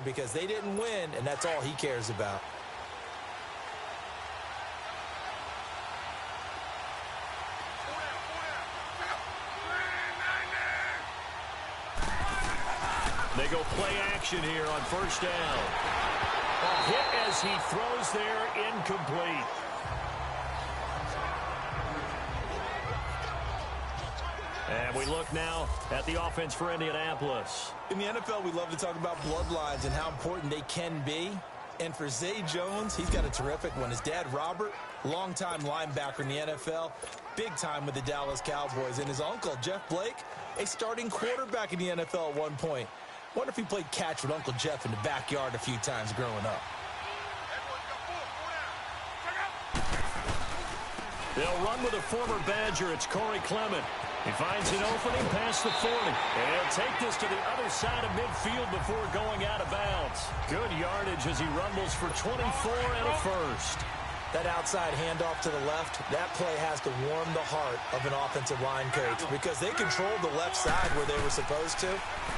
because they didn't win, and that's all he cares about. They go play action here on first down. A hit as he throws there, incomplete. And we look now at the offense for Indianapolis. In the NFL, we love to talk about bloodlines and how important they can be. And for Zay Jones, he's got a terrific one. His dad, Robert, longtime linebacker in the NFL, big time with the Dallas Cowboys. And his uncle, Jeff Blake, a starting quarterback in the NFL at one point. Wonder if he played catch with Uncle Jeff in the backyard a few times growing up. They'll run with a former Badger. It's Corey Clement. He finds an opening past the 40. And he'll take this to the other side of midfield before going out of bounds. Good yardage as he rumbles for 24 and a first. That outside handoff to the left, that play has to warm the heart of an offensive line coach because they controlled the left side where they were supposed to.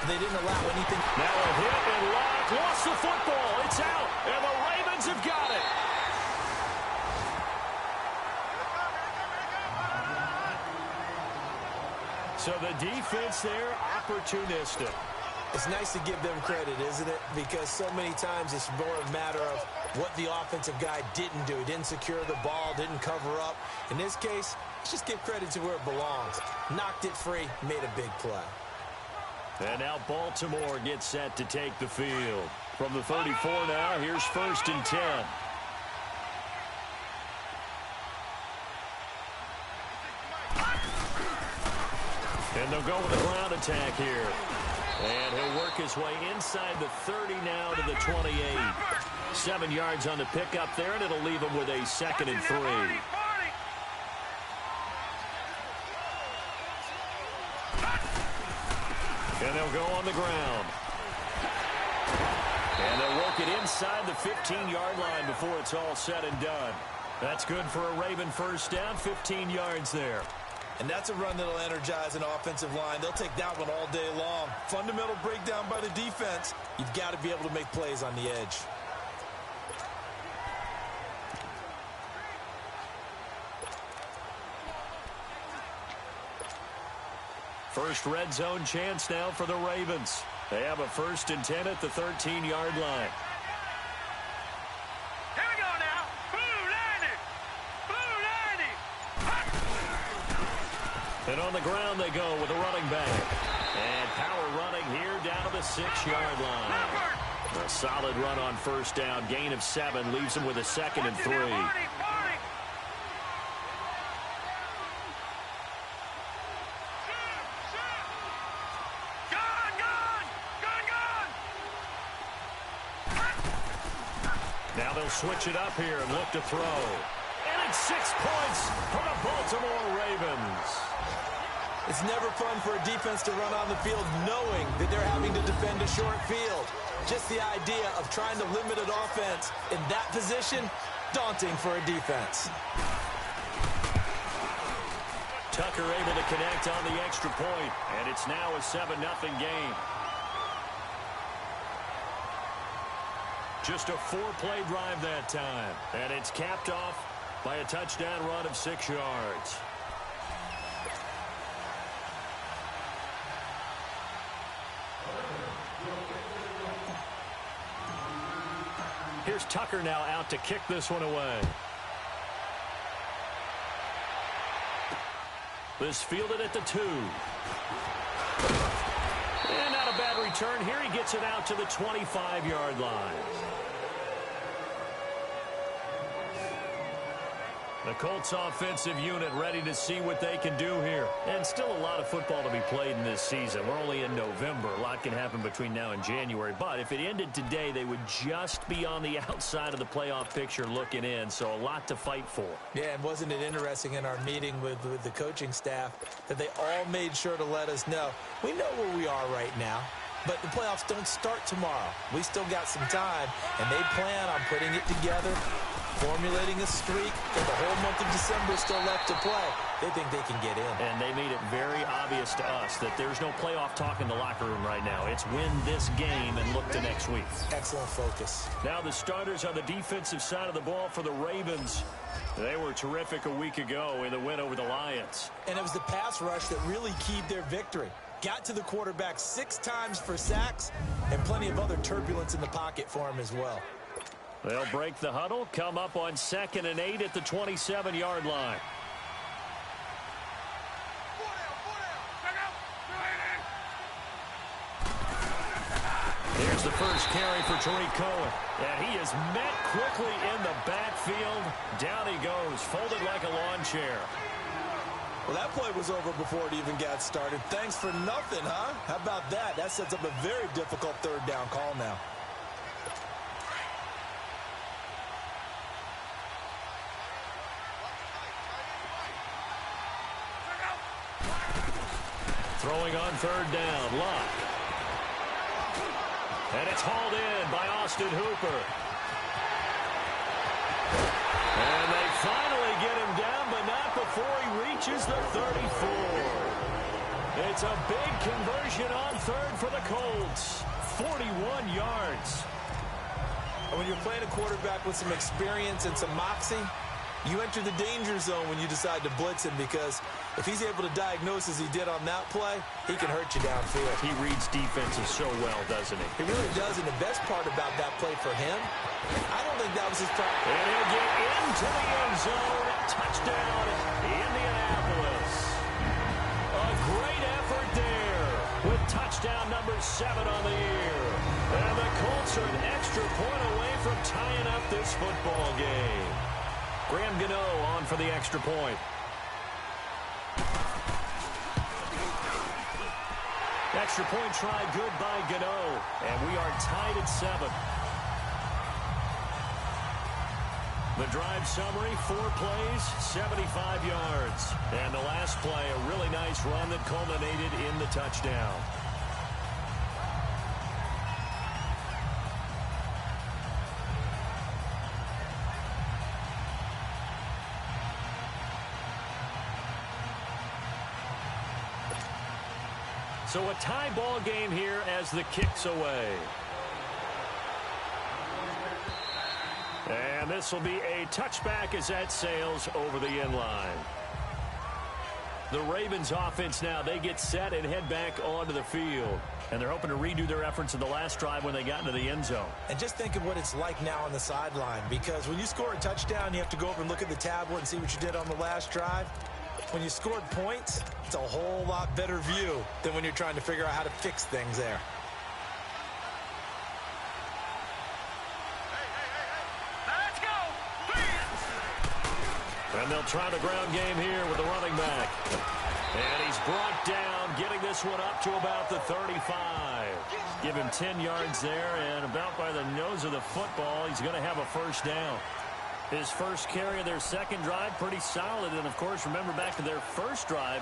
They didn't allow anything. Now a hit and Locke lost the football. It's out, and the Ravens have got it. So the defense there, opportunistic. It's nice to give them credit, isn't it? Because so many times it's more a matter of what the offensive guy didn't do. He didn't secure the ball, didn't cover up. In this case, let's just give credit to where it belongs. Knocked it free, made a big play. And now Baltimore gets set to take the field. From the 34 now, here's 1st and 10. And they'll go with a ground attack here. And he'll work his way inside the 30 now to the 28. 7 yards on the pickup there, and it'll leave him with a 2nd and 3. And they'll go on the ground. And they'll work it inside the 15-yard line before it's all said and done. That's good for a Raven first down, 15 yards there. And that's a run that'll energize an offensive line. They'll take that one all day long. Fundamental breakdown by the defense. You've got to be able to make plays on the edge. First red zone chance now for the Ravens. They have a 1st and 10 at the 13-yard line. Here we go now. And on the ground they go with a running back. And power running here down to the 6-yard line. A solid run on first down. Gain of 7 leaves him with a 2nd and 3. Now they'll switch it up here and look to throw. And it's 6 points for the Baltimore Ravens. It's never fun for a defense to run on the field knowing that they're having to defend a short field. Just the idea of trying to limit an offense in that position, daunting for a defense. Tucker able to connect on the extra point, and it's now a 7-0 game. Just a 4-play drive that time, and it's capped off by a touchdown run of 6 yards. Here's Tucker now out to kick this one away. This fielded at the 2. And not a bad return. Here he gets it out to the 25-yard line. The Colts offensive unit ready to see what they can do here. And still a lot of football to be played in this season. We're only in November. A lot can happen between now and January. But if it ended today, they would just be on the outside of the playoff picture looking in. So a lot to fight for. Yeah, and wasn't it interesting in our meeting with the coaching staff that they all made sure to let us know, we know where we are right now, but the playoffs don't start tomorrow. We still got some time, and they plan on putting it together formulating a streak with the whole month of December still left to play. They think they can get in. And they made it very obvious to us that there's no playoff talk in the locker room right now. It's win this game and look to next week. Excellent focus. Now the starters on the defensive side of the ball for the Ravens. They were terrific a week ago in the win over the Lions. And it was the pass rush that really keyed their victory. Got to the quarterback 6 times for sacks and plenty of other turbulence in the pocket for him as well. They'll break the huddle, come up on 2nd and 8 at the 27-yard line. Here's the first carry for Tariq Cohen. And he is met quickly in the backfield. Down he goes, folded like a lawn chair. Well, that play was over before it even got started. Thanks for nothing, huh? How about that? That sets up a very difficult 3rd down call now. Throwing on 3rd down, Luck. And it's hauled in by Austin Hooper. And they finally get him down, but not before he reaches the 34. It's a big conversion on 3rd for the Colts. 41 yards. And when you're playing a quarterback with some experience and some moxie, you enter the danger zone when you decide to blitz him, because if he's able to diagnose as he did on that play, he can hurt you downfield. He reads defenses so well, doesn't he? He really does, and the best part about that play for him, I don't think that was his problem. And he'll get into the end zone. Touchdown, Indianapolis. A great effort there with touchdown number 7 on the year. And the Colts are an extra point away from tying up this football game. Graham Gano on for the extra point. Extra point try good by Gano. And we are tied at 7. The drive summary, 4 plays, 75 yards. And the last play, a really nice run that culminated in the touchdown. So a tie ball game here as the kick's away. And this will be a touchback as that sails over the end line. The Ravens offense now, they get set and head back onto the field. And they're hoping to redo their efforts in the last drive when they got into the end zone. And just think of what it's like now on the sideline, because when you score a touchdown, you have to go over and look at the tablet and see what you did on the last drive. When you scored points, it's a whole lot better view than when you're trying to figure out how to fix things there. Let's go! And they'll try the ground game here with the running back. And he's brought down, getting this one up to about the 35. Give him 10 yards there, and about by the nose of the football, he's going to have a first down. His first carry of their second drive, pretty solid. And, of course, remember back to their first drive,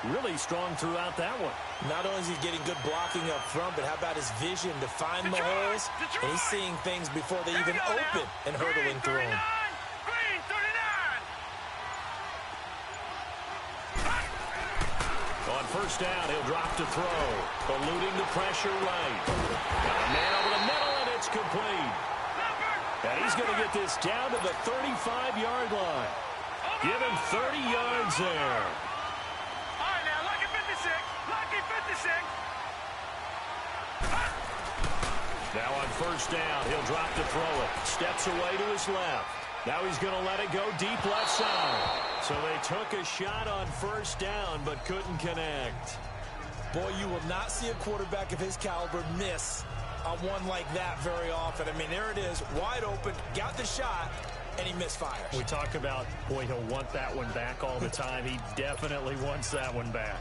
really strong throughout that one. Not only is he getting good blocking up front, but how about his vision to find the holes? And he's seeing things before they even open and hurdling through them. Green 39! On first down, he'll drop to throw. Eluding the pressure right. Got a man over the middle, and it's complete. And he's going to get this down to the 35-yard line. Give him 30 yards there. All right, now, lucky 56. Lucky 56. Now on first down, he'll drop to throw it. Steps away to his left. Now he's going to let it go deep left side. So they took a shot on first down, but couldn't connect. Boy, you will not see a quarterback of his caliber miss on one like that very often. I mean, there it is, wide open, got the shot, and he misfires. We talk about, boy, he'll want that one back all the time. He definitely wants that one back.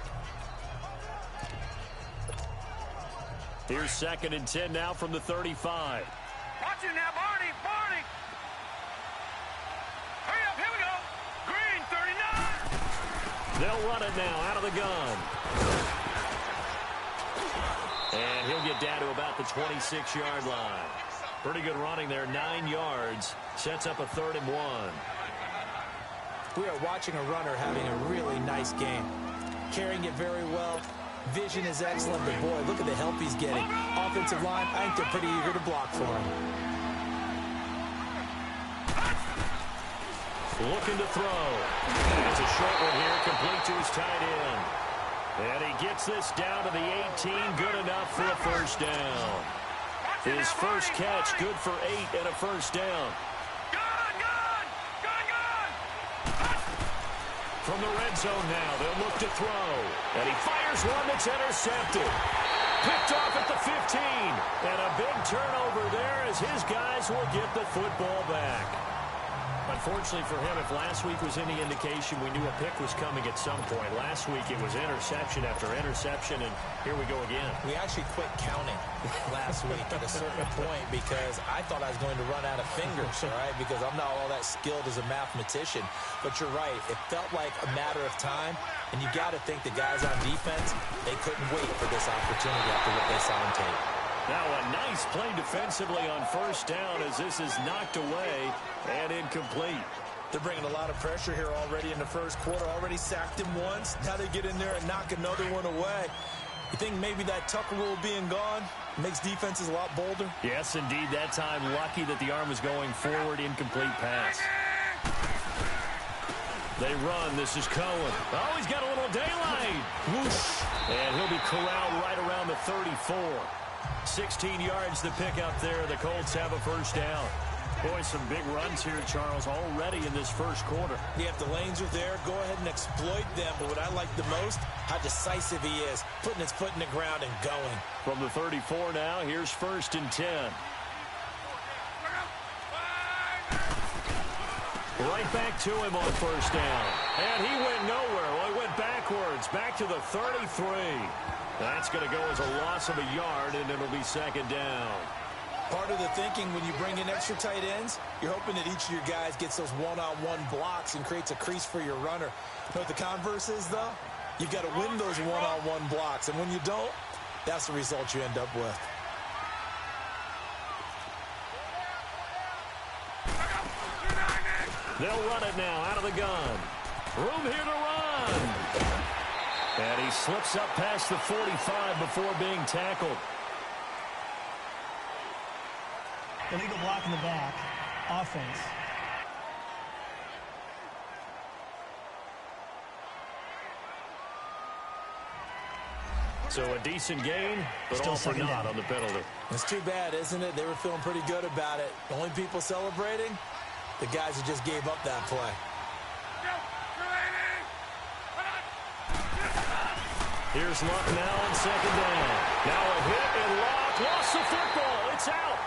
Here's 2nd and 10 now from the 35. Watch it now, Barney. Barney. Hurry up, here we go. Green 39. They'll run it now out of the gun. And he'll get down to about the 26-yard line. Pretty good running there, 9 yards. Sets up a 3rd and 1. We are watching a runner having a really nice game. Carrying it very well. Vision is excellent, but boy, look at the help he's getting. Offensive line, I think they're pretty eager to block for him. Looking to throw. It's a short one here, complete to his tight end. And he gets this down to the 18, good enough for a 1st down. His first catch, good for 8 and a 1st down. From the red zone now, they'll look to throw. And he fires one that's intercepted. Picked off at the 15. And a big turnover there as his guys will get the football back. Unfortunately for him, if last week was any indication, we knew a pick was coming at some point. Last week it was interception after interception, and here we go again. We actually quit counting last week at a certain point because I thought I was going to run out of fingers, all right, because I'm not all that skilled as a mathematician. But you're right. It felt like a matter of time, and you got to think the guys on defense, they couldn't wait for this opportunity after what they saw on tape. Now a nice play defensively on 1st down as this is knocked away and incomplete. They're bringing a lot of pressure here already in the 1st quarter. Already sacked him once. Now they get in there and knock another one away. You think maybe that Tucker rule being gone makes defenses a lot bolder? Yes, indeed. That time lucky that the arm was going forward. Incomplete pass. They run. This is Cohen. Oh, he's got a little daylight. Whoosh. And he'll be corralled right around the 34. 16 yards to pick up there. The Colts have a 1st down. Boy, some big runs here, Charles, already in this 1st quarter. Yeah, if the lanes are there, go ahead and exploit them. But what I like the most, how decisive he is, putting his foot in the ground and going. From the 34 now, here's 1st and 10. Right back to him on 1st down. And he went nowhere. Well, he went backwards, back to the 33. That's going to go as a loss of a yard, and it'll be 2nd down. Part of the thinking when you bring in extra tight ends, you're hoping that each of your guys gets those one-on-one blocks and creates a crease for your runner. You know what the converse is, though? You've got to win those one-on-one blocks, and when you don't, that's the result you end up with. They'll run it now out of the gun. Room here to run. And he slips up past the 45 before being tackled. Illegal block in the back. Offense. So a decent gain, but Still all for second naught down. on the penalty. It's too bad, isn't it? They were feeling pretty good about it. The only people celebrating, the guys who just gave up that play. Here's Luck now on 2nd down. Now a hit and Luck lost the football. It's out.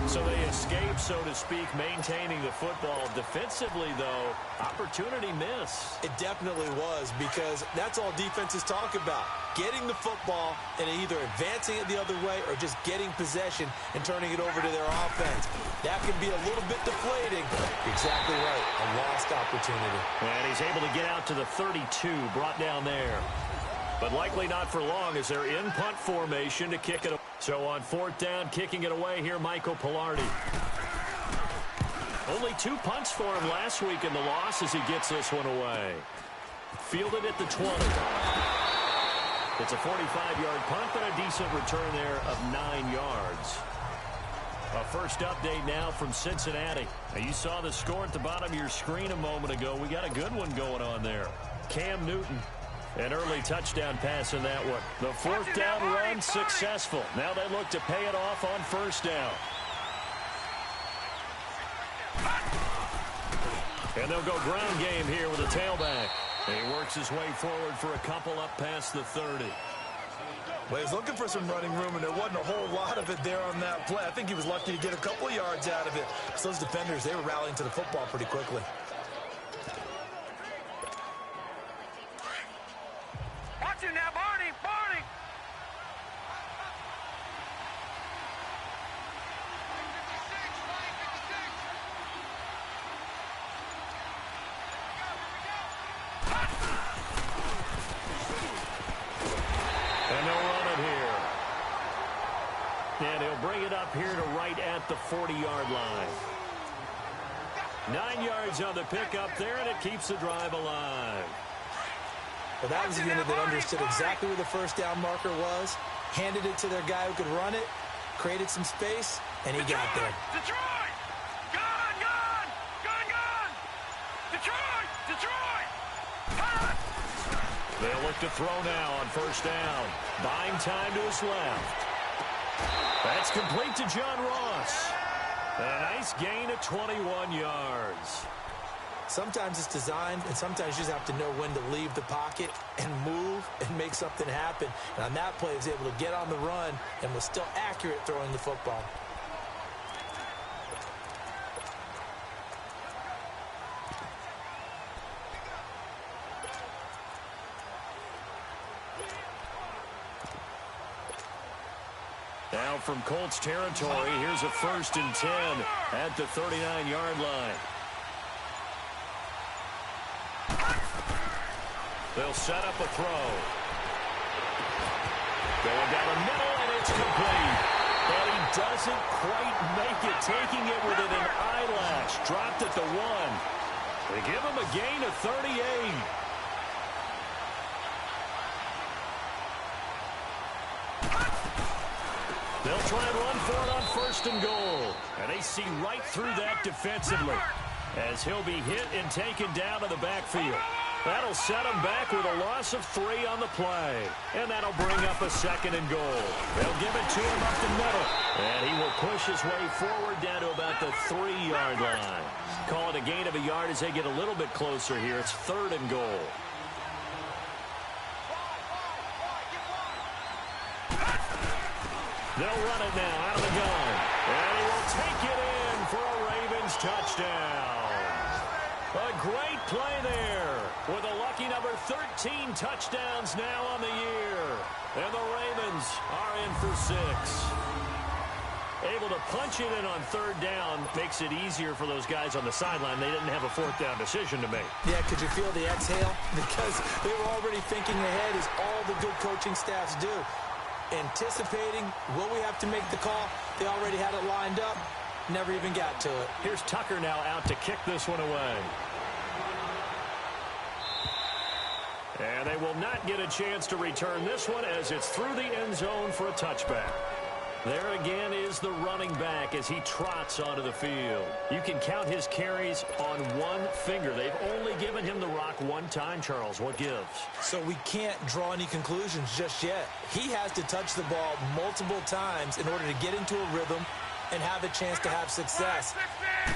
So they escape, so to speak, maintaining the football. Defensively, though, opportunity miss. It definitely was, because that's all defenses talk about. Getting the football and either advancing it the other way or just getting possession and turning it over to their offense. That can be a little bit deflating. You're exactly right. A lost opportunity. And he's able to get out to the 32, brought down there. But likely not for long as they're in punt formation to kick it. So on 4th down, kicking it away here, Michael Pilardi. Only 2 punts for him last week in the loss as he gets this one away. Fielded at the 20. It's a 45-yard punt, but a decent return there of 9 yards. A first update now from Cincinnati. Now you saw the score at the bottom of your screen a moment ago. We got a good one going on there. Cam Newton. An early touchdown pass in that one. The 4th down run successful. Now they look to pay it off on 1st down. And they'll go ground game here with a tailback. And he works his way forward for a couple up past the 30. Well, he's looking for some running room, and there wasn't a whole lot of it there on that play. I think he was lucky to get a couple of yards out of it. So those defenders, they were rallying to the football pretty quickly. Watch him now, Barney! Barney! And he'll bring it up here to right at the 40-yard line. 9 yards on the pickup there, and it keeps the drive alive. Well, that was a unit that understood exactly where the first down marker was, handed it to their guy who could run it, created some space, and he got there. Detroit! Gone! Gone! Gone! Gone! Detroit! Detroit! Hot! They'll look to throw now on first down. Buying time to his left. That's complete to John Ross. And a nice gain of 21 yards. Sometimes it's designed, and sometimes you just have to know when to leave the pocket and move and make something happen. And on that play, he was able to get on the run and was still accurate throwing the football. Now from Colts territory, here's a 1st and 10 at the 39-yard line. They'll set up a throw. Going down the middle, and it's complete. But he doesn't quite make it, taking it within an eyelash. Dropped at the 1. They give him a gain of 38. They'll try and run for it on 1st and goal. And they see right through that defensively as he'll be hit and taken down to the backfield. That'll set him back with a loss of 3 on the play. And that'll bring up a 2nd and goal. They'll give it to him up the middle. And he will push his way forward down to about the 3-yard line. Call it a gain of a yard as they get a little bit closer here. It's 3rd and goal. They'll run it now out of the gun. And he will take it in for a Ravens touchdown. A great play there with a lucky number 13 touchdowns now on the year. And the Ravens are in for 6. Able to punch it in on 3rd down makes it easier for those guys on the sideline. They didn't have a 4th down decision to make. Yeah, could you feel the exhale? Because they were already thinking ahead, as all the good coaching staffs do. Anticipating, will we have to make the call? They already had it lined up. Never even got to it. Here's Tucker now out to kick this one away. And they will not get a chance to return this one as it's through the end zone for a touchback. There again is the running back as he trots onto the field. You can count his carries on one finger. They've only given him the rock one time, Charles. What gives? So we can't draw any conclusions just yet. He has to touch the ball multiple times in order to get into a rhythm and have a chance to have success.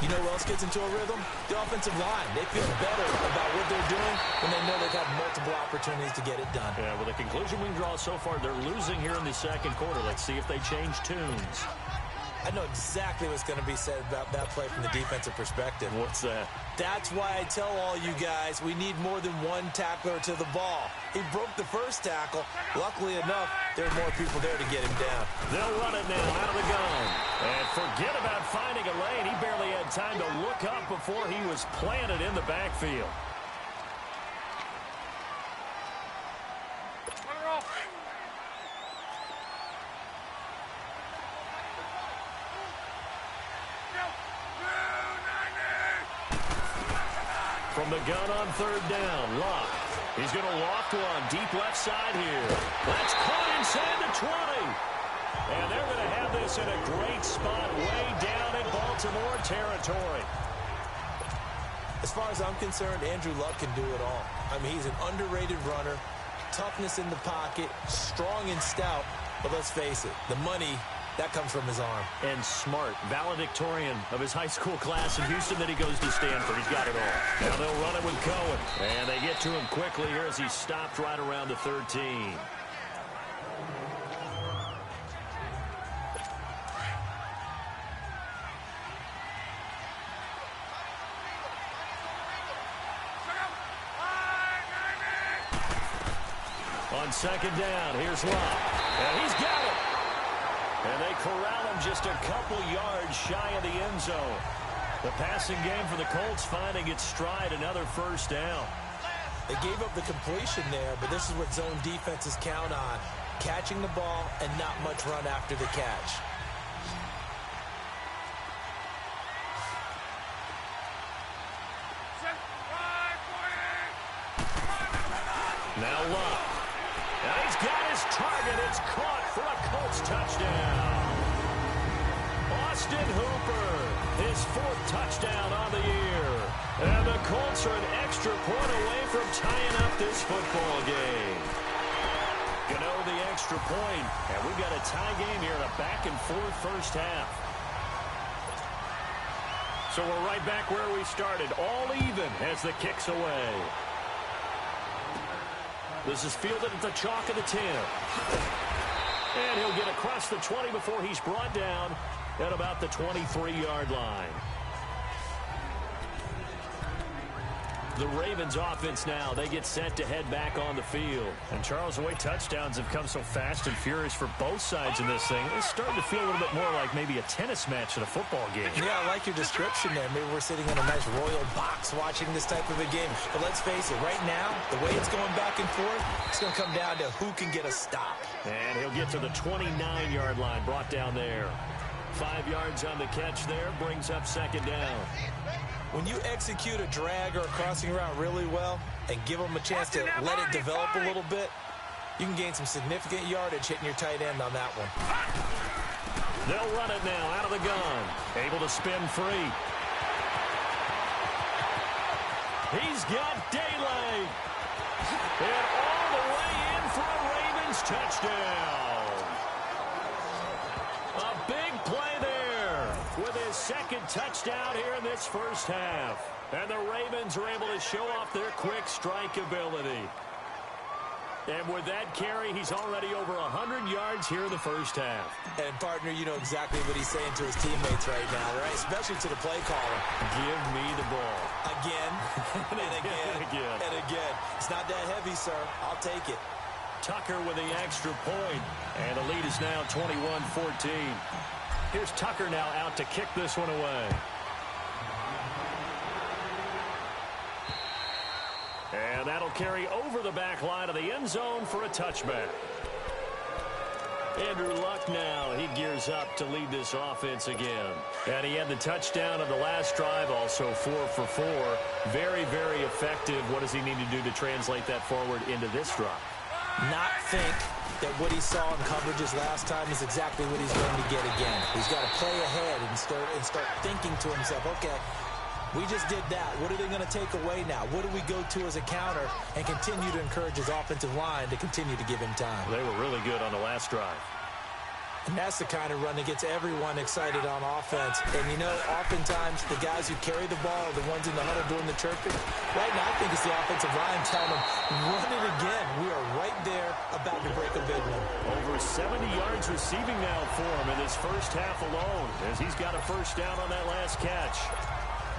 You know who else gets into a rhythm? The offensive line. They feel better about what they're doing when they know they've had multiple opportunities to get it done. Yeah, well, the conclusion we can draw so far, they're losing here in the 2nd quarter. Let's see if they change tunes. I know exactly what's going to be said about that play from the defensive perspective. What's that? That's why I tell all you guys we need more than one tackler to the ball. He broke the first tackle. Luckily enough, there are more people there to get him down. They'll run it now out of the gun. And forget about finding a lane. He barely had time to look up before he was planted in the backfield. From the gun on 3rd down, Locke. He's going to loft one deep left side here. That's caught inside the 20. And they're going to have this in a great spot way down in Baltimore territory. As far as I'm concerned, Andrew Luck can do it all. I mean, he's an underrated runner, toughness in the pocket, strong and stout. But let's face it, the money, that comes from his arm. And smart, valedictorian of his high school class in Houston. Then he goes to Stanford. He's got it all. Now they'll run it with Cohen. And they get to him quickly here as he stopped right around the 13. On 2nd down, here's Locke. And he's got it. And they corral him just a couple yards shy of the end zone. The passing game for the Colts finding its stride, another 1st down. They gave up the completion there, but this is what zone defenses count on. Catching the ball and not much run after the catch. Luck. Now he's got his target. It's caught for a Colts touchdown. Austin Hooper, his 4th touchdown on the year. And the Colts are an extra point away from tying up this football game. Gano the extra point, and we've got a tie game here in a back-and-forth first half. So we're right back where we started, all even as the kick's away. This is fielded at the chalk of the 10. And he'll get across the 20 before he's brought down at about the 23-yard line. The Ravens offense now, they get set to head back on the field. And Charles, the way touchdowns have come so fast and furious for both sides in this thing, it's starting to feel a little bit more like maybe a tennis match in a football game. Yeah, I like your description there. Maybe we're sitting in a nice royal box watching this type of a game. But let's face it, right now, the way it's going back and forth, it's going to come down to who can get a stop. And he'll get to the 29-yard line, brought down there. 5 yards on the catch there, brings up second down. When you execute a drag or a crossing route really well and give them a chance to let it develop a little bit, you can gain some significant yardage hitting your tight end on that one. They'll run it now out of the gun. Able to spin free. He's got daylight. And all the way in for a Ravens touchdown. A big play there with his second touchdown here in this first half. And the Ravens are able to show off their quick strike ability. And with that carry, he's already over 100 yards here in the first half. And, partner, you know exactly what he's saying to his teammates right now, right? Especially to the play caller. Give me the ball. Again, and again, and again. It's not that heavy, sir. I'll take it. Tucker with the extra point. And the lead is now 21-14. Here's Tucker now out to kick this one away. And that'll carry over the back line of the end zone for a touchback. Andrew Luck now, he gears up to lead this offense again. And he had the touchdown on the last drive, also 4 for 4. Very, very effective. What does he need to do to translate that forward into this drive? Not think that what he saw in coverages last time is exactly what he's going to get again. He's got to play ahead and start thinking to himself, okay, we just did that. What are they going to take away now? What do we go to as a counter? And continue to encourage his offensive line to continue to give him time. They were really good on the last drive. And that's the kind of run that gets everyone excited on offense. And, you know, oftentimes the guys who carry the ball are the ones in the huddle doing the chirping. Right now, I think it's the offensive line telling them, run it again. We are right there about to break a big one. Over 70 yards receiving now for him in this first half alone, as he's got a first down on that last catch.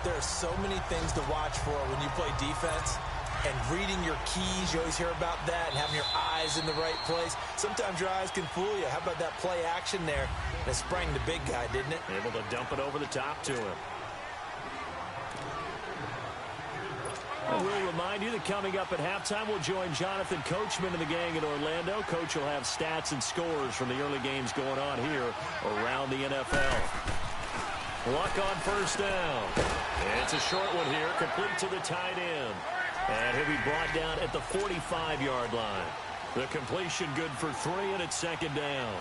There are so many things to watch for when you play defense. And reading your keys, you always hear about that, and having your eyes in the right place. Sometimes your eyes can fool you. How about that play action there? That sprang the big guy, didn't it? Able to dump it over the top to him. And we'll remind you that coming up at halftime, we'll join Jonathan Coachman and the gang in Orlando. Coach will have stats and scores from the early games going on here around the NFL. Luck on first down. It's a short one here, complete to the tight end. And he'll be brought down at the 45-yard line. The completion good for 3, and it's second down.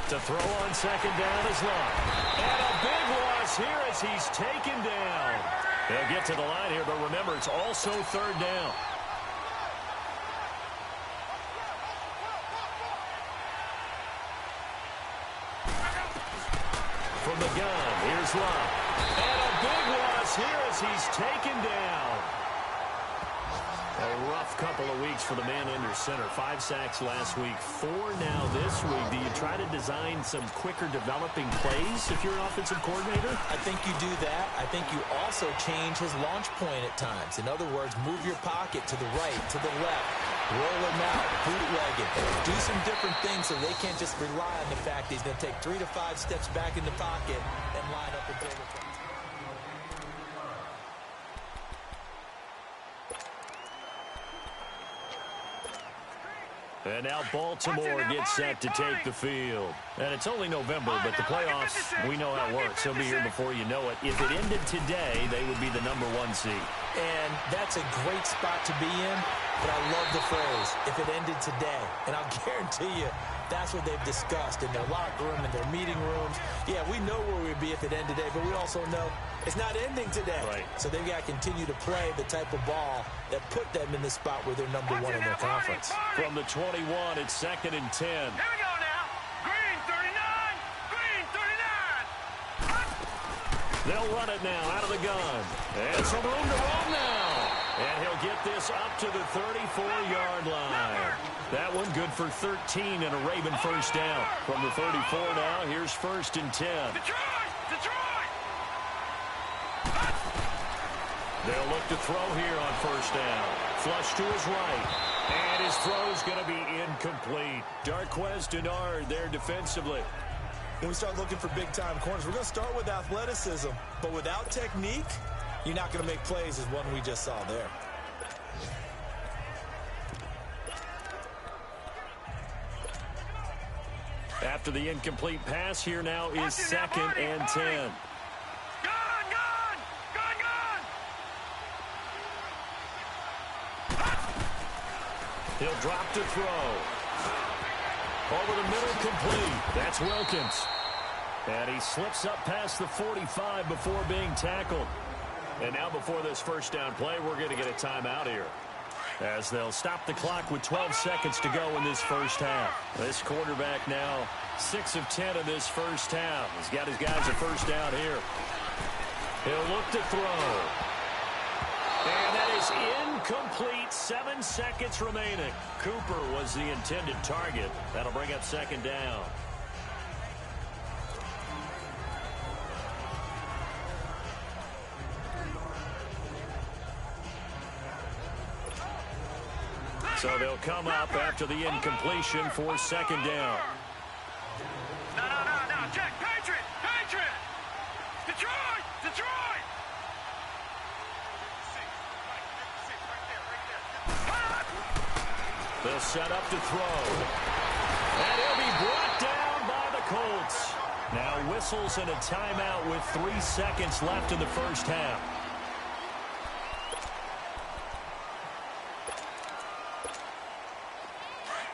To throw on second down is Luck. And a big loss here as he's taken down. They'll get to the line here, but remember, it's also third down. From the gun, here's Luck. And a big loss here as he's taken down. A rough couple of weeks for the man under center. 5 sacks last week, 4 now this week. Do you try to design some quicker developing plays if you're an offensive coordinator? I think you do that. I think you also change his launch point at times. In other words, move your pocket to the right, to the left. Roll him out, bootleg it. Do some different things so they can't just rely on the fact that he's going to take 3 to 5 steps back in the pocket and line up until the front. And now Baltimore gets set to take the field. And it's only November, but the playoffs, we know how it works. They'll be here before you know it. If it ended today, they would be the #1 seed. And that's a great spot to be in, but I love the phrase, if it ended today. And I'll guarantee you, that's what they've discussed in their locker room, in their meeting rooms. Yeah, we know where we'd be if it ended today, but we also know it's not ending today. Right. So they've got to continue to play the type of ball that put them in the spot where they're number one in their conference. From the 21, it's 2nd and 10. Here we go now. Green 39. Green 39. They'll run it now out of the gun. And some room to run now. And he'll get this up to the 34-yard line. That one good for 13 and a Raven first down. From the 34 now, here's 1st and 10. Detroit. Detroit. They'll look to throw here on 1st down. Flush to his right. And his throw's going to be incomplete. Darquez Denard there defensively. When we start looking for big-time corners, we're going to start with athleticism. But without technique, you're not going to make plays as one we just saw there. After the incomplete pass, here now is 2nd and 10. Gone, gone. Gone, gone. He'll drop to throw. Over the middle, complete. That's Wilkins. And he slips up past the 45 before being tackled. And now before this first down play, we're going to get a timeout here, as they'll stop the clock with 12 seconds to go in this first half. This quarterback now 6 of 10 in this first half. He's got his guys a first down here. He'll look to throw. And that is incomplete. 7 seconds remaining. Cooper was the intended target. That'll bring up 2nd down. So they'll come up after the incompletion for 2nd down. No. Check. Patriot. Detroit. Detroit. They'll set up to throw. And he'll be brought down by the Colts. Now whistles and a timeout with 3 seconds left in the first half.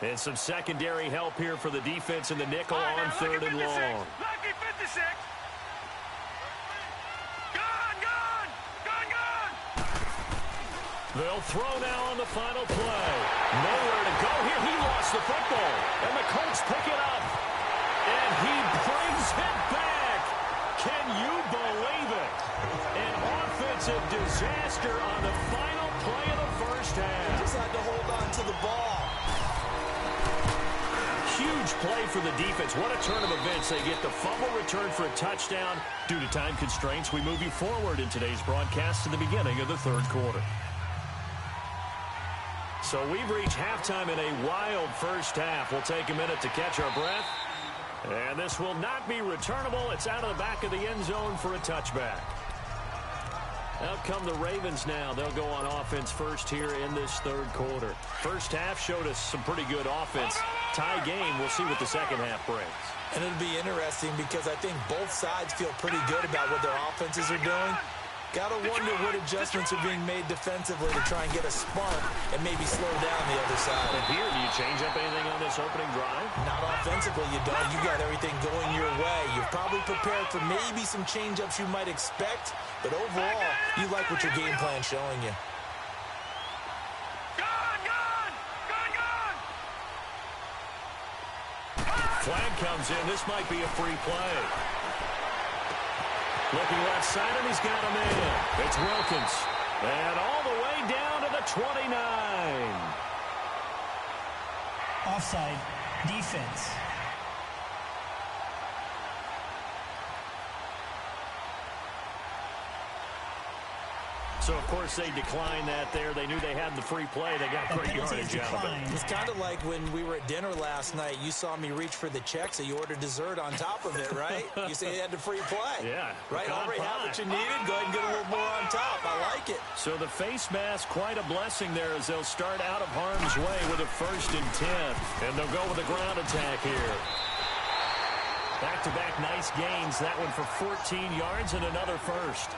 And some secondary help here for the defense in the nickel on 3rd and long. Lucky 56. Gone. They'll throw now on the final play. Nowhere to go here. He lost the football. And the Colts pick it up. And he brings it back. Can you believe it? An offensive disaster on the final play of the first half. Just had to hold on to the ball. Huge play for the defense. What a turn of events. They get the fumble return for a touchdown. Due to time constraints, we move you forward in today's broadcast to the beginning of the 3rd quarter. So we've reached halftime in a wild first half. We'll take a minute to catch our breath. And this will not be returnable. It's out of the back of the end zone for a touchback. Out come the Ravens now. They'll go on offense first here in this 3rd quarter. First half showed us some pretty good offense. Tie game. We'll see what the second half brings. And it'll be interesting because I think both sides feel pretty good about what their offenses are doing. Got to wonder what adjustments are being made defensively to try and get a spark and maybe slow down the other side. And here, do you change up anything on this opening drive? Not offensively, you don't. You got everything going your way. You've probably prepared for maybe some change-ups you might expect, but overall, you like what your game plan's showing you. Flag comes in. This might be a free play. Looking left side, and he's got him in. It's Wilkins. And all the way down to the 29. Offside. Defense. So, of course, they declined that there. They knew they had the free play. They got great yardage out of it. It's kind of like when we were at dinner last night. You saw me reach for the check, so you ordered dessert on top of it, right? You say you had the free play. Yeah. Right? Already had what you needed. Go ahead and get a little more on top. I like it. So the face mask, quite a blessing there as they'll start out of harm's way with a 1st and 10. And they'll go with a ground attack here. Back-to-back nice gains. That one for 14 yards and another first.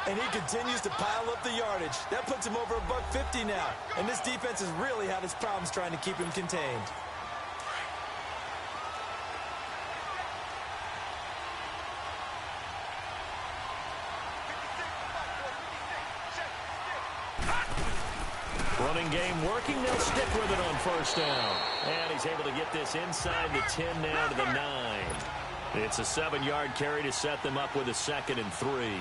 And he continues to pile up the yardage. That puts him over $150 now. And this defense has really had its problems trying to keep him contained. Running game working. They'll stick with it on first down. And he's able to get this inside the 10 now to the 9. It's a 7-yard carry to set them up with a 2nd and 3.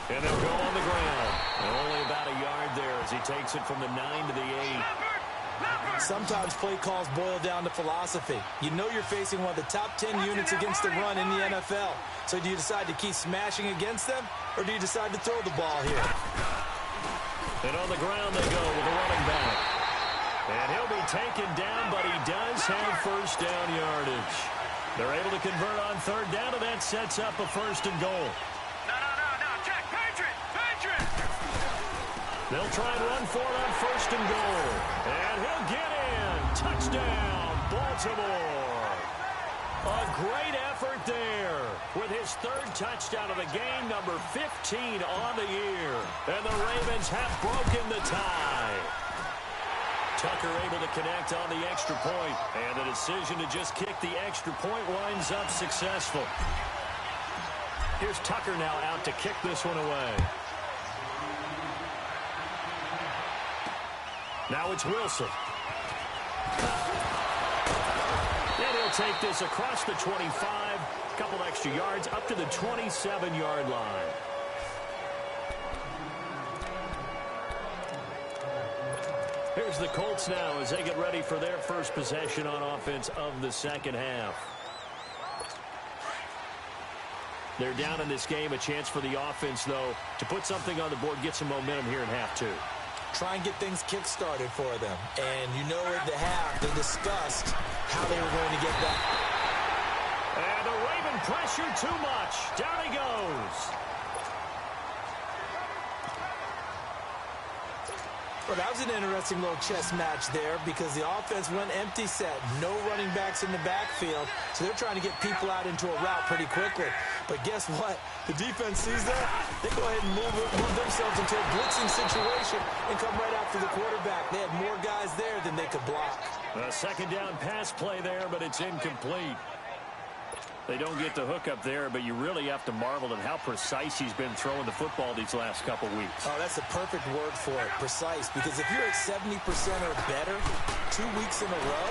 And they'll go on the ground. Only about a yard there as he takes it from the 9 to the 8. Sometimes play calls boil down to philosophy. You know you're facing one of the top 10 units against the run in the NFL. So do you decide to keep smashing against them, or do you decide to throw the ball here? And on the ground they go with a running back. And he'll be taken down, but he does have first down yardage. They're able to convert on 3rd down, and that sets up a 1st and goal. No. Check. Patriot. They'll try and run for it on 1st and goal. And he'll get in. Touchdown, Baltimore. A great effort there with his 3rd touchdown of the game, number 15 on the year. And the Ravens have broken the tie. Tucker able to connect on the extra point. And the decision to just kick the extra point winds up successful. Here's Tucker now out to kick this one away. Now it's Wilson. And he'll take this across the 25. A couple extra yards up to the 27-yard line. Here's the Colts now as they get ready for their first possession on offense of the 2nd half. They're down in this game. A chance for the offense, though, to put something on the board, get some momentum here in half 2. Try and get things kick-started for them. And you know at the half, they discussed how they were going to get back. And the Raven pressure too much. Down he goes. Well, that was an interesting little chess match there because the offense went empty set. No running backs in the backfield, so they're trying to get people out into a route pretty quickly. But guess what? The defense sees that. They go ahead and move themselves into a blitzing situation and come right after the quarterback. They had more guys there than they could block. A 2nd down pass play there, but it's incomplete. They don't get the hook up there, but you really have to marvel at how precise he's been throwing the football these last couple weeks. Oh, that's a perfect word for it, precise. Because if you're at 70% or better 2 weeks in a row,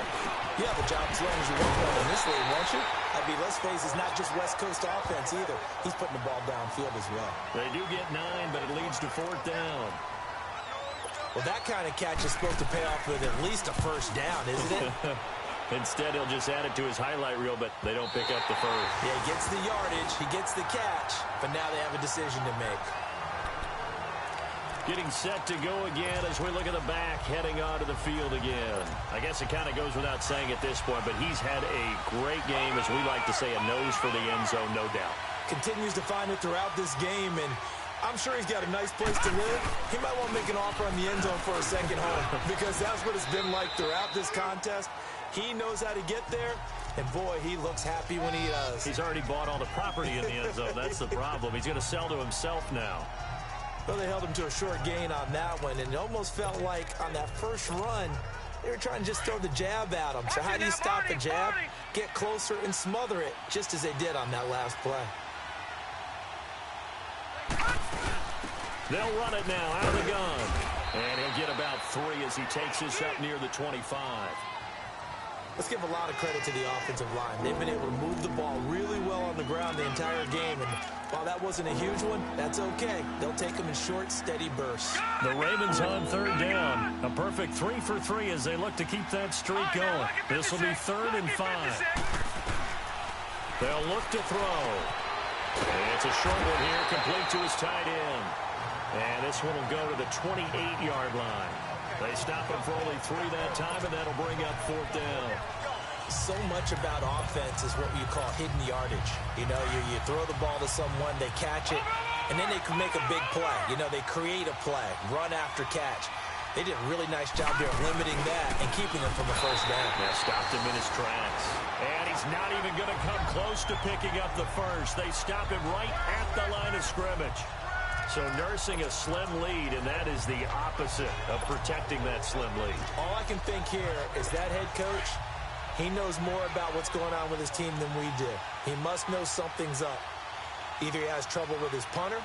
you have a job as long as you work on in this league, won't you? I mean, let's face it, it's not just West Coast offense either. He's putting the ball downfield as well. They do get 9, but it leads to 4th down. Well, that kind of catch is supposed to pay off with at least a first down, isn't it? Instead, he'll just add it to his highlight reel, but they don't pick up the first. Yeah, he gets the yardage, he gets the catch, but now they have a decision to make. Getting set to go again as we look at the back, heading onto the field again. I guess it kind of goes without saying at this point, but he's had a great game, as we like to say, a nose for the end zone, no doubt. Continues to find it throughout this game, and I'm sure he's got a nice place to live. He might want to make an offer on the end zone for a second home because that's what it's been like throughout this contest. He knows how to get there, and boy, he looks happy when he does. He's already bought all the property in the end zone. That's the problem. He's going to sell to himself now. Well, they held him to a short gain on that one, and it almost felt like on that first run, they were trying to just throw the jab at him. So how do you stop the jab? Get closer and smother it, just as they did on that last play. They'll run it now out of the gun. And he'll get about 3 as he takes this up near the 25. Let's give a lot of credit to the offensive line. They've been able to move the ball really well on the ground the entire game. And while that wasn't a huge one, that's okay. They'll take them in short, steady bursts. The Ravens on 3rd down. A perfect 3 for 3 as they look to keep that streak going. This will be 3rd and 5. They'll look to throw. It's a short one here, complete to his tight end. And this one will go to the 28-yard line. They stop him for only 3 that time, and that'll bring up 4th down. So much about offense is what you call hidden yardage. You know, you throw the ball to someone, they catch it, and then they can make a big play. You know, they create a play, run after catch. They did a really nice job there of limiting that and keeping him from the first down. Yeah, stopped him in his tracks. And he's not even going to come close to picking up the first. They stop him right at the line of scrimmage. So nursing a slim lead, and that is the opposite of protecting that slim lead. All I can think here is that head coach, he knows more about what's going on with his team than we do. He must know something's up. Either he has trouble with his punter,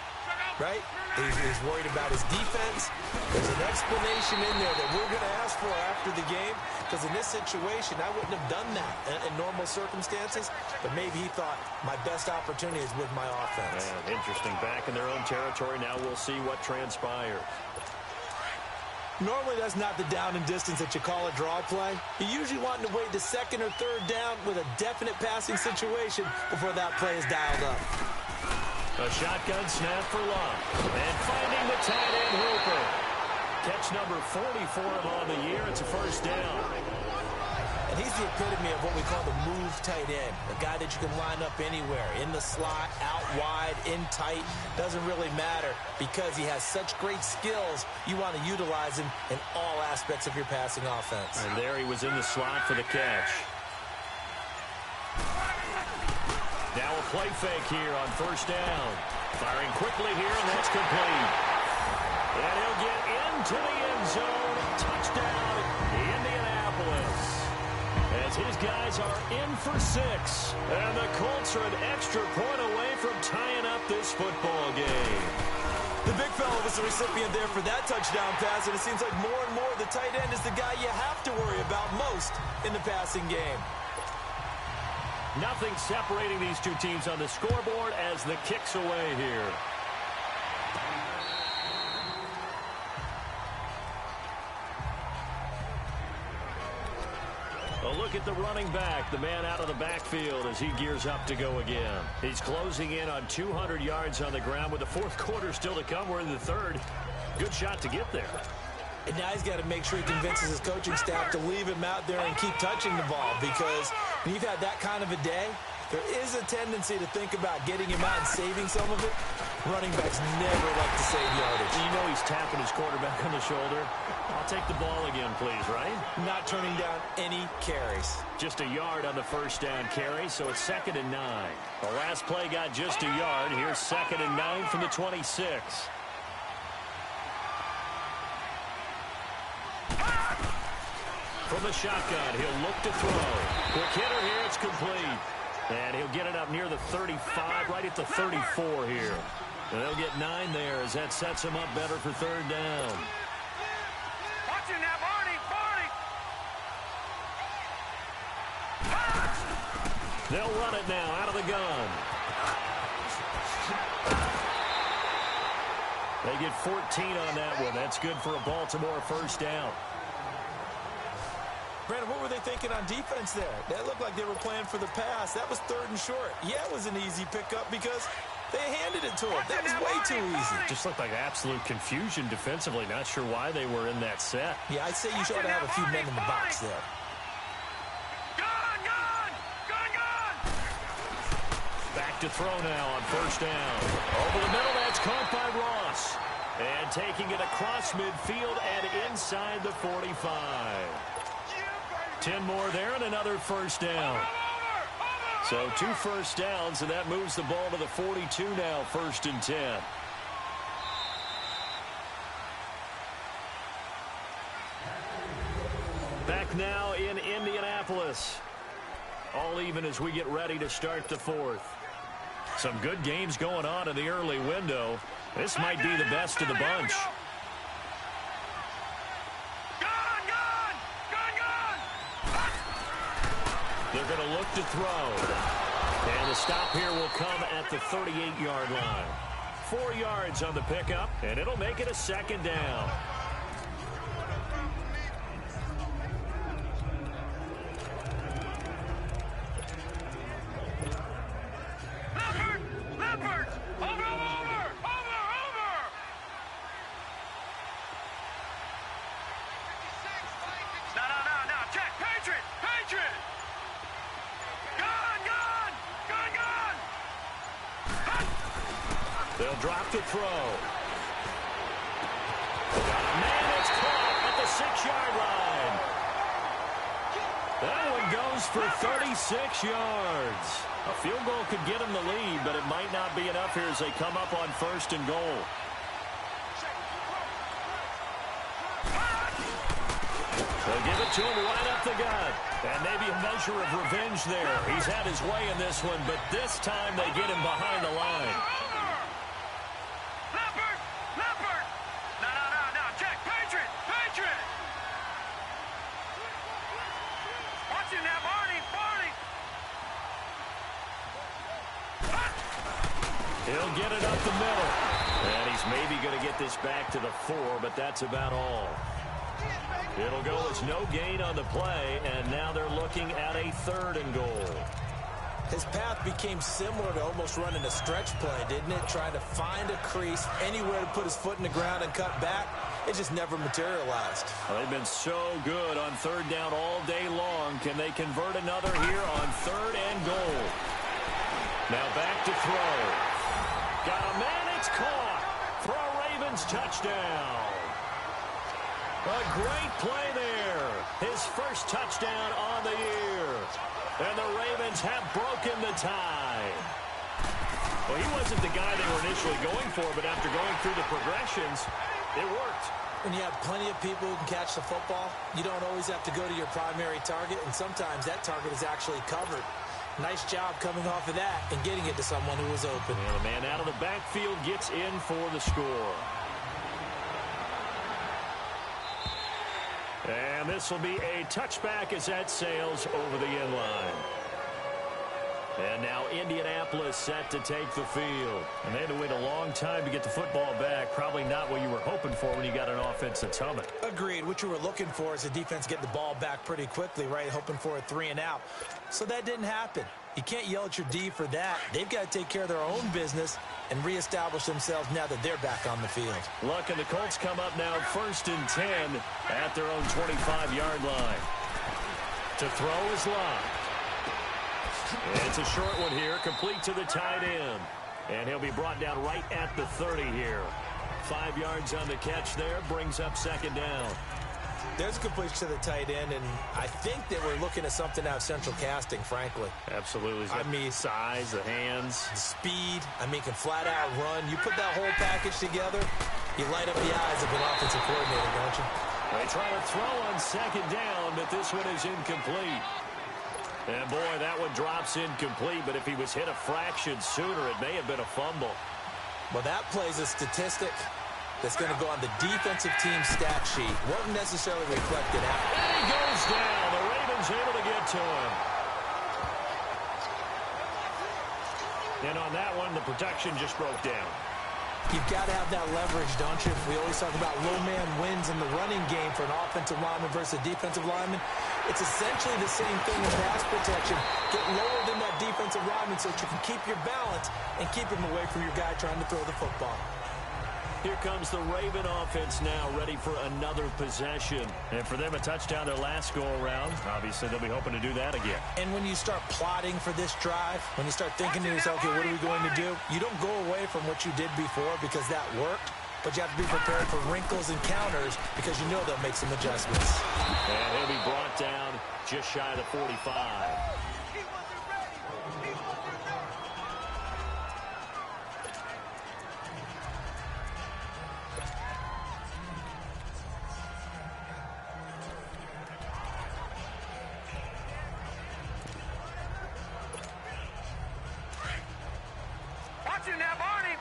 right? He's worried about his defense. There's an explanation in there that we're going to ask for after the game, because in this situation, I wouldn't have done that in normal circumstances, but maybe he thought my best opportunity is with my offense. Man, interesting. Back in their own territory. Now we'll see what transpires. Normally, that's not the down and distance that you call a draw play. You're usually wanting to wait to second or third down with a definite passing situation before that play is dialed up. A shotgun snap for Love. And finding the tight end Hooper. Catch number 40 for him on the year. It's a first down. And he's the epitome of what we call the move tight end. A guy that you can line up anywhere. In the slot, out wide, in tight. Doesn't really matter because he has such great skills. You want to utilize him in all aspects of your passing offense. And there he was in the slot for the catch. Now a play fake here on first down. Firing quickly here, and that's complete. And he'll get into the end zone. Touchdown, Indianapolis. As his guys are in for 6. And the Colts are an extra point away from tying up this football game. The big fella was the recipient there for that touchdown pass, and it seems like more and more the tight end is the guy you have to worry about most in the passing game. Nothing separating these two teams on the scoreboard as the kick's away here. A look at the running back, the man out of the backfield as he gears up to go again. He's closing in on 200 yards on the ground with the fourth quarter still to come. We're in the third. Good shot to get there. And now he's got to make sure he convinces his coaching staff to leave him out there and keep touching the ball, because when you've had that kind of a day, there is a tendency to think about getting him out and saving some of it. Running backs never like to save yardage. You know he's tapping his quarterback on the shoulder. I'll take the ball again, please, right? Not turning down any carries. Just a yard on the first down carry, so it's 2nd and 9. The last play got just a yard. Here's 2nd and 9 from the 26. From the shotgun, he'll look to throw. Quick hitter here, it's complete. And he'll get it up near the 35, right at the 34 here. And they'll get 9 there as that sets him up better for 3rd down. Watch it now, Barney! They'll run it now out of the gun. They get 14 on that one. That's good for a Baltimore first down. Brandon, what were they thinking on defense there? That looked like they were playing for the pass. That was 3rd and short. Yeah, it was an easy pickup because they handed it to him. That was way too easy. Just looked like absolute confusion defensively. Not sure why they were in that set. Yeah, I'd say you should have a few men in the box there. Back to throw now on first down. Over the middle, that's caught by Ross. And taking it across midfield and inside the 45. 10 more there and another first down. So 2 first downs, and that moves the ball to the 42 now, 1st and 10. Back now in Indianapolis. All even as we get ready to start the 4th. Some good games going on in the early window. This might be the best of the bunch. They're going to look to throw. And the stop here will come at the 38-yard line. 4 yards on the pickup, and it'll make it a 2nd down. Leopard! Over! No, check! Patriot! They'll drop to throw. Man, it's caught 6-yard line. That one goes for 36 yards. A field goal could get them the lead, but it might not be enough here as they come up on 1st and goal. They'll give it to him right up the gut. And maybe a measure of revenge there. He's had his way in this one, but this time they get him behind the line. Leopard! No, check. Patriot! Watch him now, Barney! He'll get it up the middle. And he's maybe going to get this back to the 4, but that's about all. It'll go as no gain on the play, and now they're looking at a 3rd and goal. His path became similar to almost running a stretch play, didn't it? Trying to find a crease, anywhere to put his foot in the ground and cut back. It just never materialized. Well, they've been so good on 3rd down all day long. Can they convert another here on 3rd and goal? Now back to throw. Got a man, it's caught for a Ravens touchdown. A great play there. His first touchdown on the year. And the Ravens have broken the tie. Well, he wasn't the guy they were initially going for, but after going through the progressions, it worked. When you have plenty of people who can catch the football, you don't always have to go to your primary target, and sometimes that target is actually covered. Nice job coming off of that and getting it to someone who was open. And the man out of the backfield gets in for the score. And this will be a touchback as that sails over the end line. And now Indianapolis set to take the field. And they had to wait a long time to get the football back. Probably not what you were hoping for when you got an offense that's humming. Agreed. What you were looking for is the defense getting the ball back pretty quickly, right? Hoping for a 3 and out. So that didn't happen. You can't yell at your D for that. They've got to take care of their own business and reestablish themselves now that they're back on the field. Luck and the Colts come up now 1st and 10 at their own 25-yard line. To throw is Locke. It's a short one here, complete to the tight end. And he'll be brought down right at the 30 here. 5 yards on the catch there, brings up 2nd down. There's a completion to the tight end, and I think that we're looking at something out of Central Casting, frankly. Absolutely. I mean, size, the hands. the speed. I mean, can flat out run. You put that whole package together, you light up the eyes of an offensive coordinator, don't you? They try to throw on 2nd down, but this one is incomplete. And, boy, that one drops incomplete, but if he was hit a fraction sooner, it may have been a fumble. Well, that plays a statistic that's going to go on the defensive team stat sheet. Won't necessarily reflect it out. And he goes down. The Ravens able to get to him. And on that one, the protection just broke down. You've got to have that leverage, don't you? We always talk about low man wins in the running game for an offensive lineman versus a defensive lineman. It's essentially the same thing in pass protection. Get lower than that defensive lineman so that you can keep your balance and keep him away from your guy trying to throw the football. Here comes the Raven offense now, ready for another possession. And for them, a touchdown their last go-around. Obviously, they'll be hoping to do that again. And when you start plotting for this drive, when you start thinking to yourself, okay, what are we going to do? You don't go away from what you did before because that worked, but you have to be prepared for wrinkles and counters because you know they'll make some adjustments. And he'll be brought down just shy of the 45. Watch him now, Barney!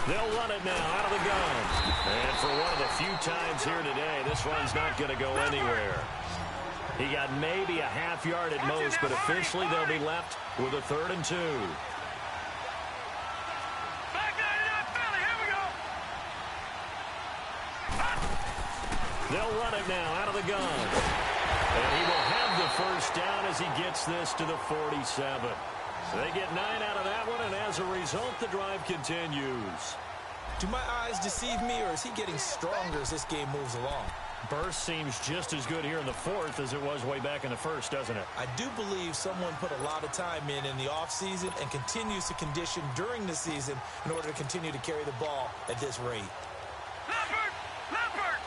They'll run it now out of the gun. And for one of the few times here today, this run's not going to go anywhere. He got maybe a half yard at most, but officially they'll be left with a 3rd and 2. Back 99 Philly, here we go! They'll run it now out of the gun. And he will have the 1st down as he gets this to the 47. So they get 9 out of that one, and as a result, the drive continues. Do my eyes deceive me, or is he getting stronger as this game moves along? Burst seems just as good here in the fourth as it was way back in the first, doesn't it? I do believe someone put a lot of time in the offseason and continues to condition during the season in order to continue to carry the ball at this rate. Leopard! Leopard!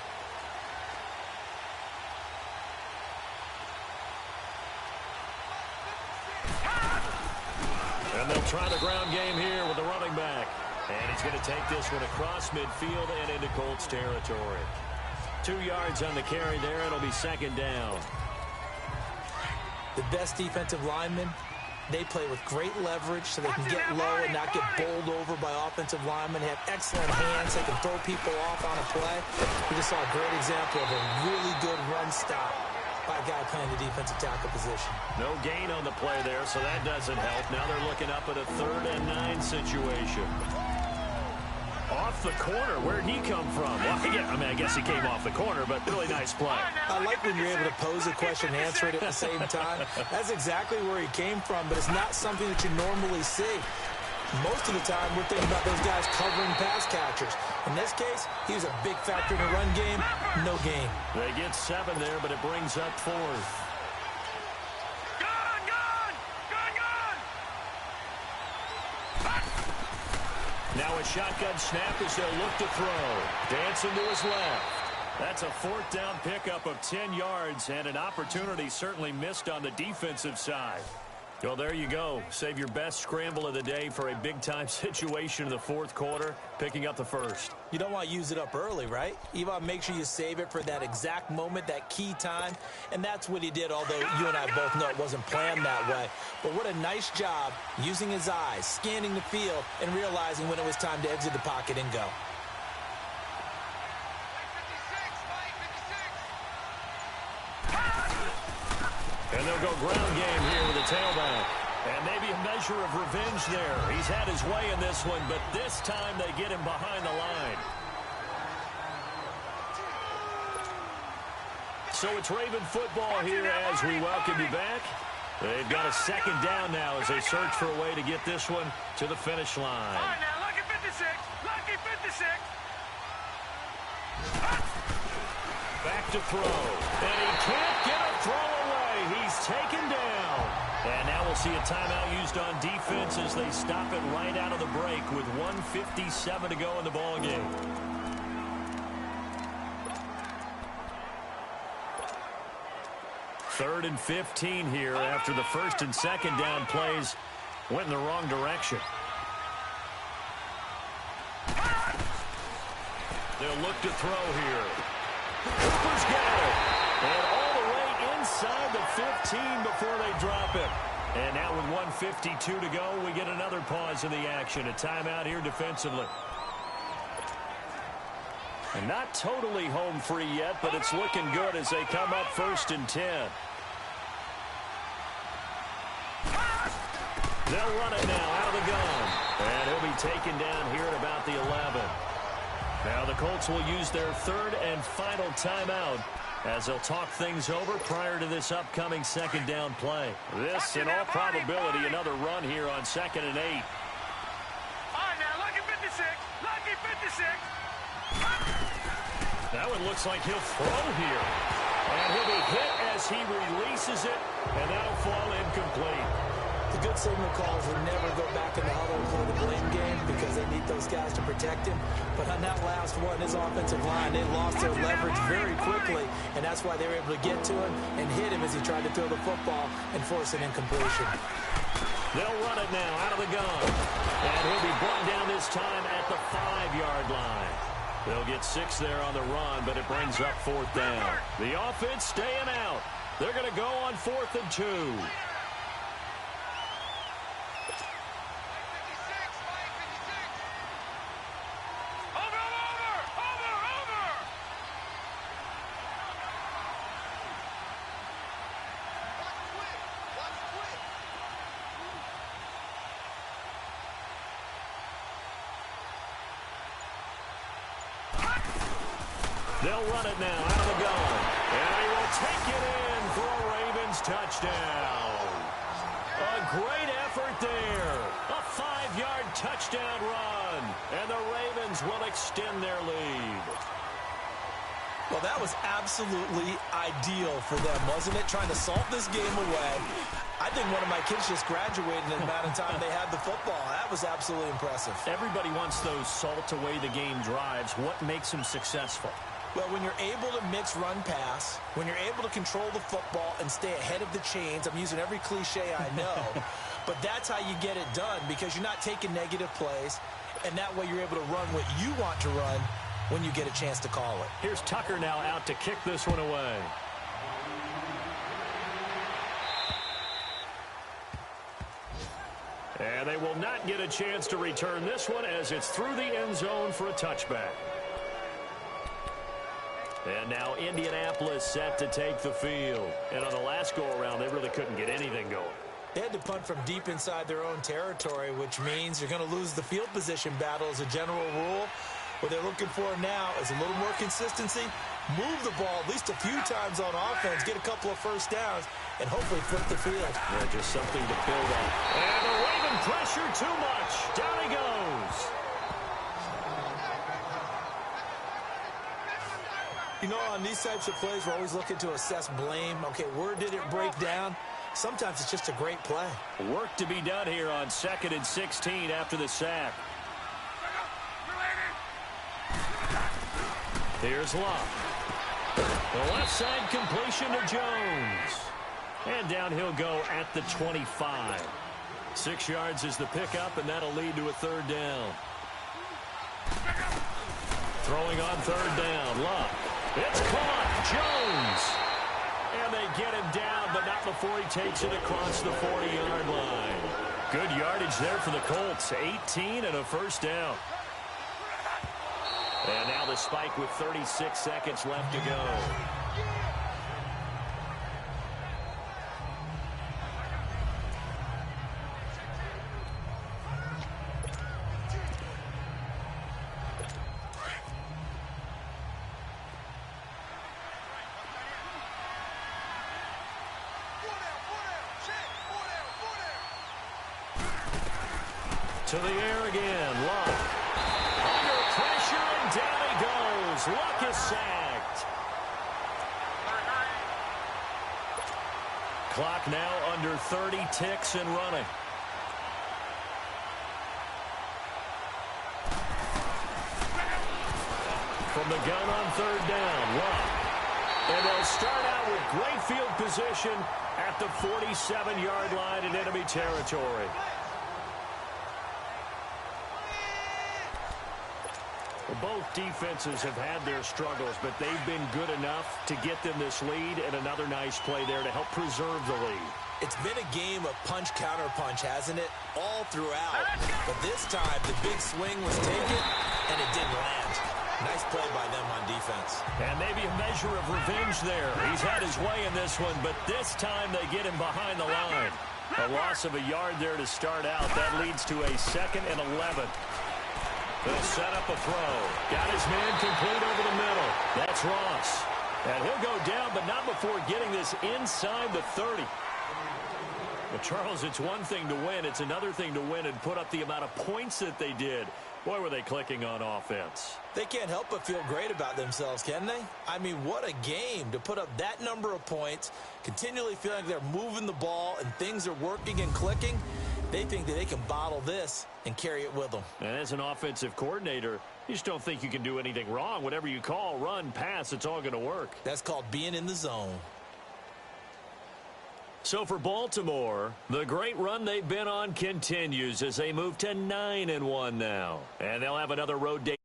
And they'll try the ground game here with the running back. And he's going to take this one across midfield and into Colts territory. 2 yards on the carry there. It'll be second down. The best defensive linemen, they play with great leverage so they can get low and not get bowled over by offensive linemen. They have excellent hands. They can throw people off on a play. We just saw a great example of a really good run stop by a guy playing the defensive tackle position. No gain on the play there, so that doesn't help. Now they're looking up at a 3rd and 9 situation. Off the corner. Where'd he come from? Well, yeah, I guess he came off the corner, but really nice play. I like when you're able to pose a question and answer it at the same time. That's exactly where he came from, but it's not something that you normally see. Most of the time, we're thinking about those guys covering pass catchers. In this case, he was a big factor in the run game. No gain. They get 7 there, but it brings up 4th. Now a shotgun snap as they'll look to throw. Dancing to his left. That's a 4th down pickup of 10 yards and an opportunity certainly missed on the defensive side. Well, there you go. Save your best scramble of the day for a big-time situation in the 4th quarter, picking up the 1st. You don't want to use it up early, right? You want to make sure you save it for that exact moment, that key time. And that's what he did, although you and I both know it wasn't planned that way. But what a nice job using his eyes, scanning the field, and realizing when it was time to exit the pocket and go. And they'll go ground game here with a tailback. And maybe a measure of revenge there. He's had his way in this one, but this time they get him behind the line. So it's Raven football here as we welcome you back. They've got a 2nd down now as they search for a way to get this one to the finish line. All right, now, lucky 56. Lucky 56. Back to throw. And he can't get a throw away. He's taken down. And now we'll see a timeout used on defense as they stop it right out of the break with 1:57 to go in the ballgame. Third and 15 here after the 1st and 2nd down plays went in the wrong direction. They'll look to throw here. Cooper's got it. And all the way inside the 15 before they drop it. And now with 1:52 to go, we get another pause in the action. A timeout here defensively. And not totally home free yet, but it's looking good as they come up 1st and 10. They'll run it now out of the gun. And he'll be taken down here at about the 11. Now the Colts will use their 3rd and final timeout as they'll talk things over prior to this upcoming 2nd down play. This, in all probability, another run here on 2nd and 8. All right, now, lucky 56. Lucky 56. That one looks like he'll throw here. And he'll be hit as he releases it, and that'll fall incomplete. The good signal calls will never go back in the huddle and play the blame game because they need those guys to protect him. But on that last one, his offensive line, they lost their leverage very quickly, and that's why they were able to get to him and hit him as he tried to throw the football and force an incompletion. They'll run it now out of the gun. And he'll be brought down this time at the 5-yard line. They'll get 6 there on the run, but it brings up 4th down. The offense staying out. They're going to go on 4th and 2. They'll run it now out of the gun. And he will take it in for a Ravens touchdown. A great effort there. A 5-yard touchdown run. And the Ravens will extend their lead. Well, that was absolutely ideal for them, wasn't it? Trying to salt this game away. I think one of my kids just graduated in the amount of time they had the football. That was absolutely impressive. Everybody wants those salt-away-the-game drives. What makes them successful? Well, when you're able to mix run-pass, when you're able to control the football and stay ahead of the chains, I'm using every cliche I know, but that's how you get it done because you're not taking negative plays, and that way you're able to run what you want to run when you get a chance to call it. Here's Tucker now out to kick this one away. And they will not get a chance to return this one as it's through the end zone for a touchback. And now Indianapolis set to take the field. And on the last go-around, they really couldn't get anything going. They had to punt from deep inside their own territory, which means you're going to lose the field position battle as a general rule. What they're looking for now is a little more consistency, move the ball at least a few times on offense, get a couple of first downs, and hopefully flip the field. Yeah, just something to build on. And the Raven pressure too much. Down he goes. You know, on these types of plays, we're always looking to assess blame. Okay, where did it break down? Sometimes it's just a great play. Work to be done here on 2nd and 16 after the sack. Here's Locke. The left side completion to Jones. And down he'll go at the 25. 6 yards is the pickup, and that'll lead to a 3rd down. Throwing on 3rd down, Locke. It's caught, Jones. And they get him down, but not before he takes it across the 40-yard line. Good yardage there for the Colts. 18 and a 1st down. And now the spike with 36 seconds left to go. To the air again, Locke. Under pressure, and down he goes. Locke is sacked. Clock now under 30 ticks and running. From the gun on 3rd down, Locke. And they'll start out with great field position at the 47-yard line in enemy territory. Both defenses have had their struggles, but they've been good enough to get them this lead, and another nice play there to help preserve the lead. It's been a game of punch-counter-punch, hasn't it? All throughout. But this time, the big swing was taken, and it didn't land. Nice play by them on defense. And maybe a measure of revenge there. He's had his way in this one, but this time they get him behind the line. A loss of a yard there to start out. That leads to a 2nd and 11. They'll set up a throw. Got his man complete over the middle. That's Ross. And he'll go down, but not before getting this inside the 30. But, Charles, it's one thing to win. It's another thing to win and put up the amount of points that they did. Boy, were they clicking on offense. They can't help but feel great about themselves, can they? I mean, what a game to put up that number of points, continually feeling like they're moving the ball and things are working and clicking. They think that they can bottle this and carry it with them. And as an offensive coordinator, you just don't think you can do anything wrong. Whatever you call, run, pass, it's all going to work. That's called being in the zone. So for Baltimore, the great run they've been on continues as they move to 9-1 now. And they'll have another road day.